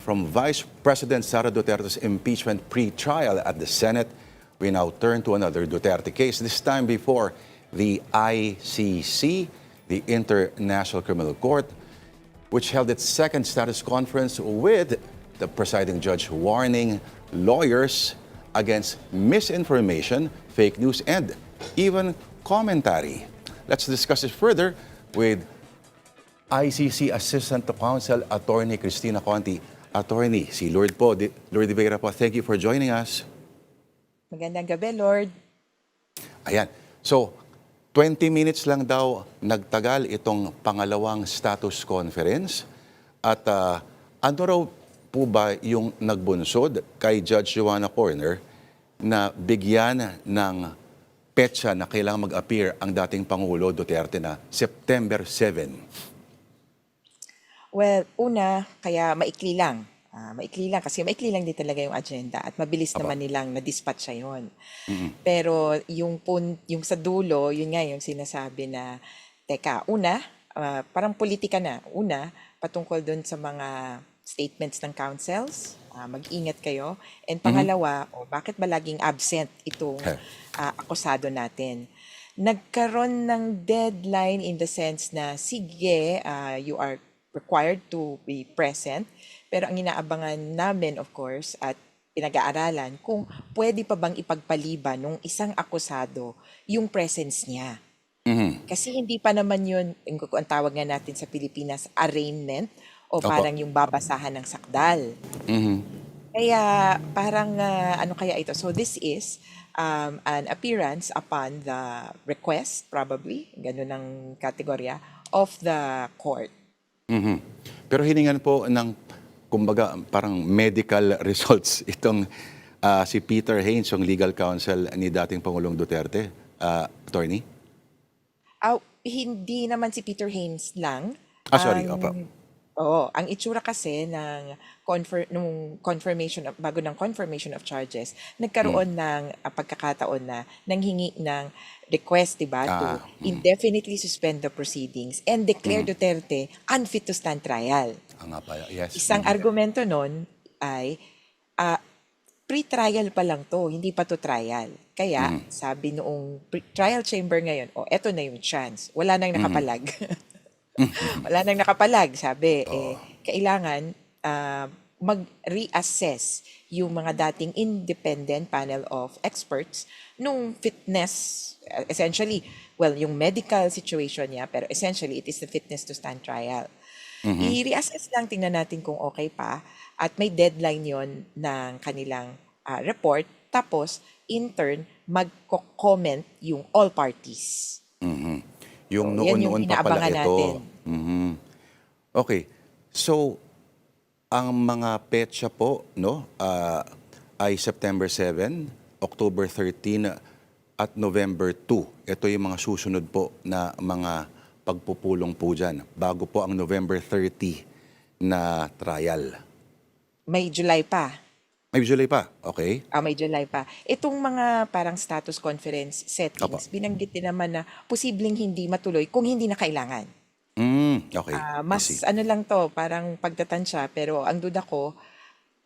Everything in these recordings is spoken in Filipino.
from Vice President Sara Duterte's impeachment pre-trial at the Senate, we now turn to another Duterte case, this time before the ICC, the International Criminal Court, which held its second status conference with the presiding judge warning lawyers against misinformation, fake news, and even commentary. Let's discuss it further with ICC Assistant to Counsel Attorney Cristina Conti. Attorney, si Lord po, Lord Vera po, thank you for joining us. Magandang gabi, Lord. Ayan. So, 20 minutes lang daw nagtagal itong pangalawang status conference. At ano raw po ba yung nagbunsod kay Judge Joanna Corner na bigyan ng petsa na kailangan mag-appear ang dating Pangulo Duterte na September 7? Well, una, kaya maikli lang. Maikli lang kasi maikli lang din talaga yung agenda at mabilis naman nilang na-dispatch siya yun. Pero yung sa dulo, yun nga yung sinasabi na, teka, una, parang politika na. Una, patungkol dun sa mga statements ng councils, mag-ingat kayo. And pangalawa, bakit ba laging absent itong akusado natin? Nagkaroon ng deadline in the sense na, sige, you are required to be present. Pero ang inaabangan namin, of course, at pinag-aaralan, kung pwede pa bang ipagpaliban ng isang akusado yung presence niya. Kasi hindi pa naman yun, ang tawag nga natin sa Pilipinas, arraignment, o parang yung babasahan ng sakdal. Kaya parang, ano kaya ito? So this is an appearance upon the request, probably, ganun ang kategorya, of the court. Pero hiningan po ng, kumbaga, parang medical results itong si Peter Haynes, yung legal counsel ni dating Pangulong Duterte. Attorney? Hindi naman si Peter Haynes lang. Sorry, opo. Oo, ang itsura kasi ng bago ng confirmation of charges, nagkaroon ng pagkakataon na nanghingi ng request, diba, to indefinitely suspend the proceedings and declare Duterte unfit to stand trial. Yes. Isang argumento nun ay pre-trial pa lang to, hindi pa to trial. Kaya sabi noong trial chamber ngayon, eto na yung chance. Wala nang nakapalag. Wala nang nakapalag, sabi. Kailangan mag-reassess yung mga dating independent panel of experts nung fitness, essentially, well, yung medical situation niya, pero essentially, it is the fitness to stand trial. I-reassess lang, tingnan natin kung okay pa, at may deadline yon ng kanilang report, tapos, in turn, mag-comment yung all parties. Yung So, yan yung noon pa pala inaabangan ito. natin. Okay. So, ang mga petsa po, no, ay September 7, October 13, at November 2. Ito yung mga susunod po na mga pagpupulong po dyan. Bago po ang November 30 na trial. May July pa. May July pa, okay? May July pa. Itong mga parang status conference settings, binanggit din naman na posibleng hindi matuloy kung hindi na kailangan. Okay. Mas ano lang to, parang pagtatansya, pero ang duda ko,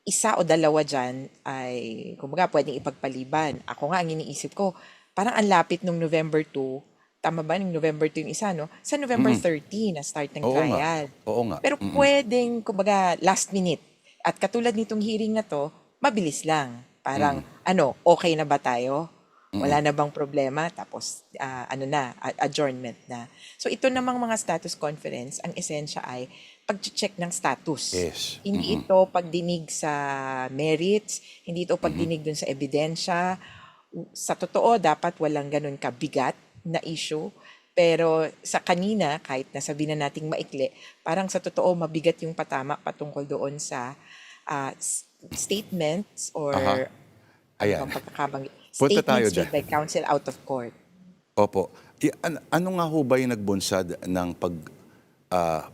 isa o dalawa dyan ay, kumbaga, pwedeng ipagpaliban. Ako nga, ang iniisip ko, parang ang lapit nung November 2, tama ba, nung November 2 yung isa, no? Sa November 30 na start ng trial. Oo nga. Pero pwedeng, kumbaga, last minute. At katulad nitong hearing na to, mabilis lang. Parang, okay na ba tayo? Wala na bang problema? Tapos, adjournment na. So, ito namang mga status conference, ang esensya ay pag-check ng status. Yes. Hindi ito pagdinig sa merits, hindi ito pagdinig dun sa ebidensya. Sa totoo, dapat walang ganun kabigat na issue. Pero sa kanina, kahit nasabi na nating maikli, parang sa totoo, mabigat yung patama patungkol doon sa statements or Ayan. statements made by counsel out of court. Opo. Ano nga ho ba yung nagbunsad ng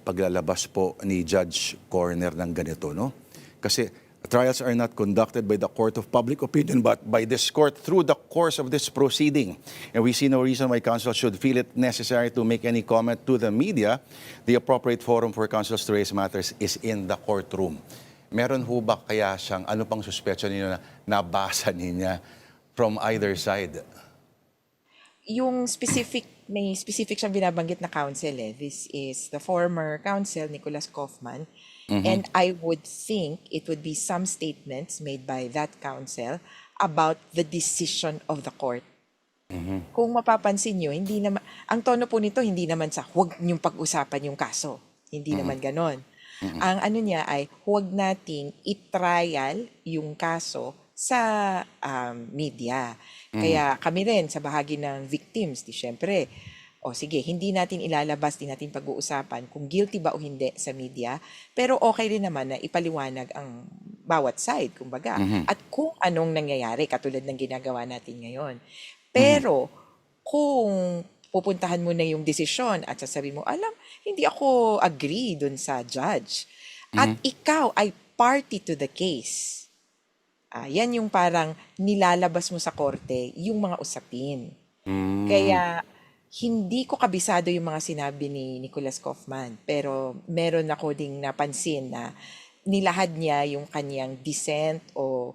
paglalabas po ni Judge Corner ng ganito, no? Kasi trials are not conducted by the court of public opinion but by this court through the course of this proceeding. And we see no reason why counsel should feel it necessary to make any comment to the media. The appropriate forum for counsels to raise matters is in the courtroom. Meron ho ba kaya siyang ano pang suspetsyon ninyo na nabasa niya from either side? Yung may specific siyang binabanggit na counsel eh. This is the former counsel, Nicholas Kaufman. And I would think it would be some statements made by that counsel about the decision of the court. Kung mapapansin nyo, hindi naman, ang tono po nito, hindi naman sa huwag niyong pag-usapan yung kaso. Hindi naman ganon. Ang ano niya ay huwag nating i-trial yung kaso sa media. Kaya kami rin sa bahagi ng victims, di syempre, o sige, hindi natin ilalabas, di natin pag-uusapan kung guilty ba o hindi sa media, pero okay rin naman na ipaliwanag ang bawat side, kumbaga, at kung anong nangyayari, katulad ng ginagawa natin ngayon. Pero kung pupuntahan mo na yung desisyon at sasabihin mo, alam, hindi ako agree dun sa judge. At ikaw ay party to the case. Yan yung parang nilalabas mo sa korte yung mga usapin. Kaya hindi ko kabisado yung mga sinabi ni Nicholas Kaufman, pero meron ako ding napansin na nilahad niya yung kanyang dissent o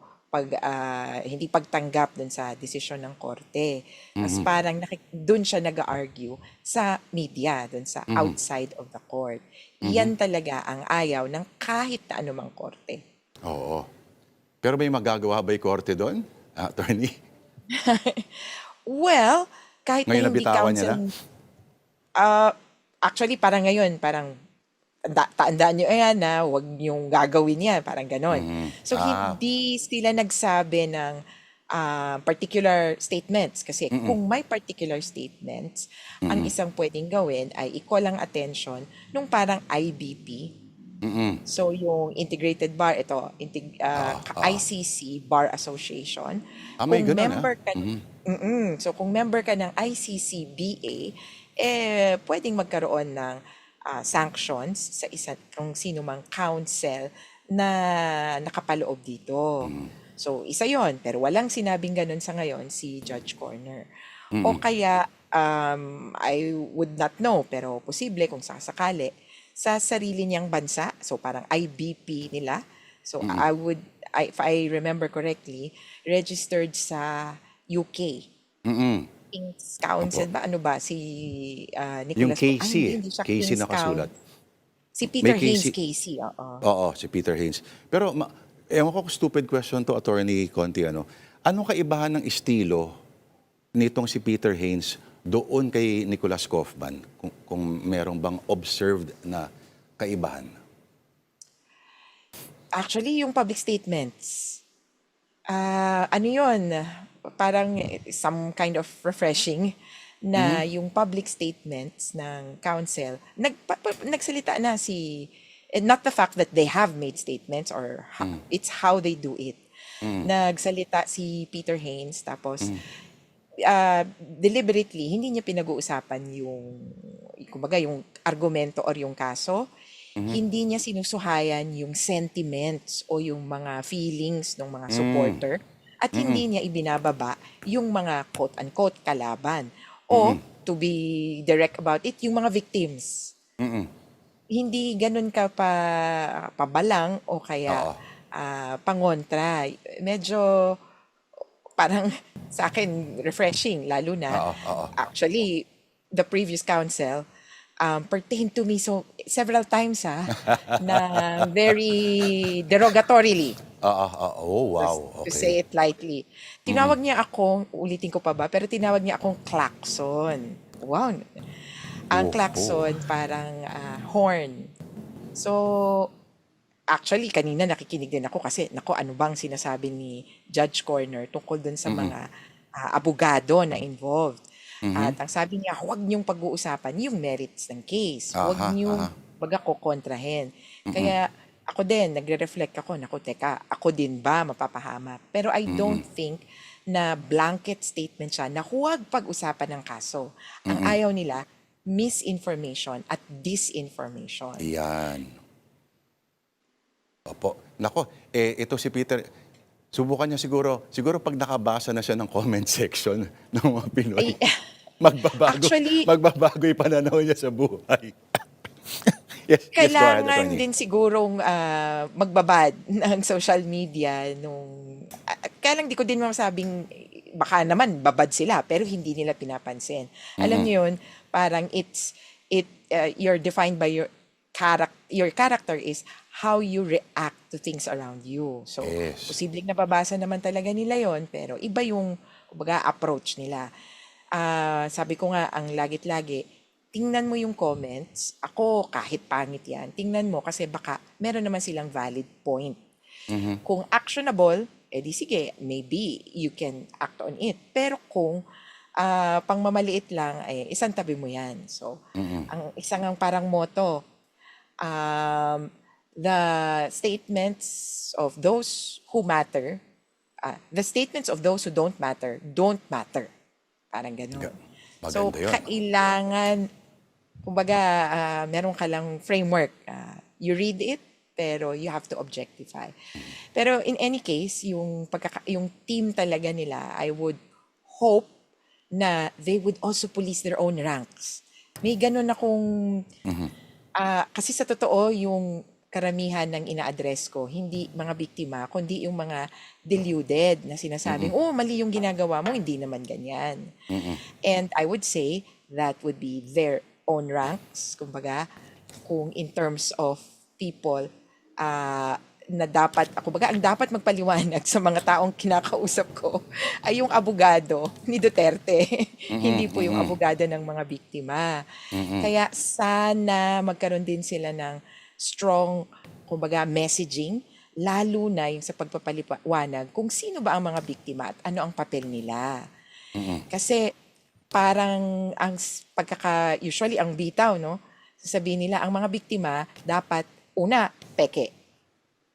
hindi pagtanggap dun sa desisyon ng korte. Mas parang dun siya nag-argue sa media, dun sa outside of the court. Yan talaga ang ayaw ng kahit na anumang korte. Oo. Pero may magagawa ba yung korte doon, attorney? Well, kahit na Ngayon hindi nabitawan niya counsel, actually parang ngayon, parang tandaan nyo ayan na huwag niyong gagawin yan, parang ganon. So hindi sila nagsabi ng particular statements kasi kung may particular statements, ang isang pwedeng gawin ay i-call ang attention nung parang IBP. So yung Integrated Bar, ito, ICC Bar Association. May Kung ganun, member ka, so kung member ka ng ICC-BA, pwedeng magkaroon ng sanctions sa kung sino mang counsel na nakapaloob dito. So, isa yon, pero walang sinabing ganun sa ngayon si Judge Corner. O kaya, I would not know, pero posible kung sasakali, sa sarili niyang bansa, so parang IBP nila. So, if I remember correctly, registered sa UK. King's Counsel ba? Ano ba? Si Yung Nicholas Casey, hindi siya Casey King's nakasulat. Si Peter May Haynes Casey. Casey, oo. Oo, si Peter Haynes. Pero, ewan ko, stupid question to, Attorney Conti, anong kaibahan ng estilo nitong si Peter Haynes doon kay Nicholas Kaufman, kung merong bang observed na kaibahan? Actually, yung public statements, ano yun, parang some kind of refreshing na yung public statements ng counsel, nagsalita na not the fact that they have made statements or it's how they do it. Nagsalita si Peter Haynes, tapos deliberately, hindi niya pinag-uusapan kumbaga, yung argumento or yung kaso. Hindi niya sinusuhayan yung sentiments o yung mga feelings ng mga supporter. At hindi niya ibinababa yung mga quote-unquote kalaban. O, to be direct about it, yung mga victims. Hindi ganun ka pabalang o kaya pangontra. Medyo parang sa akin refreshing, lalo na actually the previous counsel pertained to me so several times na very derogatorily. Oh, wow. To Okay. say it lightly. Tinawag niya akong, ulitin ko pa ba, pero tinawag niya akong klaxon. Wow. Ang klaxon parang horn. So, actually, kanina nakikinig din ako kasi, ano bang sinasabi ni Judge Corner tungkol dun sa mga abogado na involved. At ang sabi niya, huwag niyong pag-uusapan yung merits ng case. Huwag niyong kokontrahin. Kaya ako din, nagre-reflect ako, teka, ako din ba mapapahamak? Pero I don't think na blanket statement siya na huwag pag-usapan ng kaso. Ang ayaw nila, misinformation at disinformation. Yan. Opo. Nako, ito si Peter, subukan niya siguro pag nakabasa na siya ng comment section ng mga Pinoy, magbabago Actually, yung pananaw niya sa buhay. Yes, yes, go ahead, kailangan attorney. din sigurong magbabad ng social media nung kaya lang di ko din masabing baka naman babad sila pero hindi nila pinapansin. Alam Mm-mm. niyo yun, parang you're defined by your character is how you react to things around you. So, Yes. posibleng nababasa naman talaga nila yon pero iba yung kumbaga approach nila. Sabi ko nga ang lagit-lagi tingnan mo yung comments. Ako, kahit pangit yan, tingnan mo kasi baka meron naman silang valid point. Mhm. Kung actionable, edi sige, maybe you can act on it. Pero kung pangmamaliit lang, eh, isang tabi mo yan. So, Mm-mm. ang isang ang parang motto, the statements of those who matter, the statements of those who don't matter. Parang ganun. Yeah. So, Maganda yun. kailangan kumbaga, meron ka lang framework. You read it, pero you have to objectify. Pero in any case, yung team talaga nila, I would hope na they would also police their own ranks. May ganun akong, kasi sa totoo, yung karamihan ng ina-address ko, hindi mga biktima, kundi yung mga deluded na sinasabing, oh, mali yung ginagawa mo, hindi naman ganyan. And I would say that would be their own ranks, kumbaga, kung in terms of people na dapat, kumbaga, ang dapat magpaliwanag sa mga taong kinakausap ko ay yung abogado ni Duterte, hindi po yung abogado ng mga biktima. Kaya sana magkaroon din sila ng strong, kumbaga, messaging, lalo na yung sa pagpapaliwanag kung sino ba ang mga biktima at ano ang papel nila. Kasi parang usually ang bitaw, no? Sasabihin nila, ang mga biktima dapat, una, peke.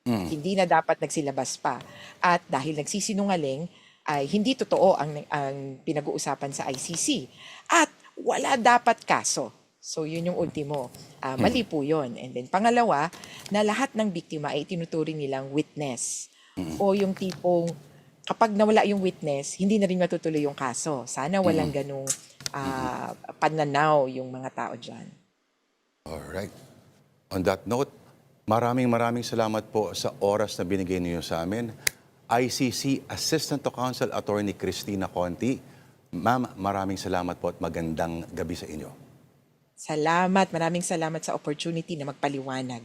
Hindi na dapat nagsilabas pa. At dahil nagsisinungaling, ay hindi totoo ang pinag-uusapan sa ICC. At wala dapat kaso. So, yun yung ultimo. Mali po yun. And then, pangalawa, na lahat ng biktima ay tinuturing nilang witness. O yung tipong, kapag nawala yung witness, hindi na rin matutuloy yung kaso. Sana walang ganung pananaw yung mga tao dyan. Alright. On that note, maraming salamat po sa oras na binigay niyo sa amin. ICC Assistant to Counsel Attorney Cristina Conti. Ma'am, maraming salamat po at magandang gabi sa inyo. Salamat. Maraming salamat sa opportunity na magpaliwanag.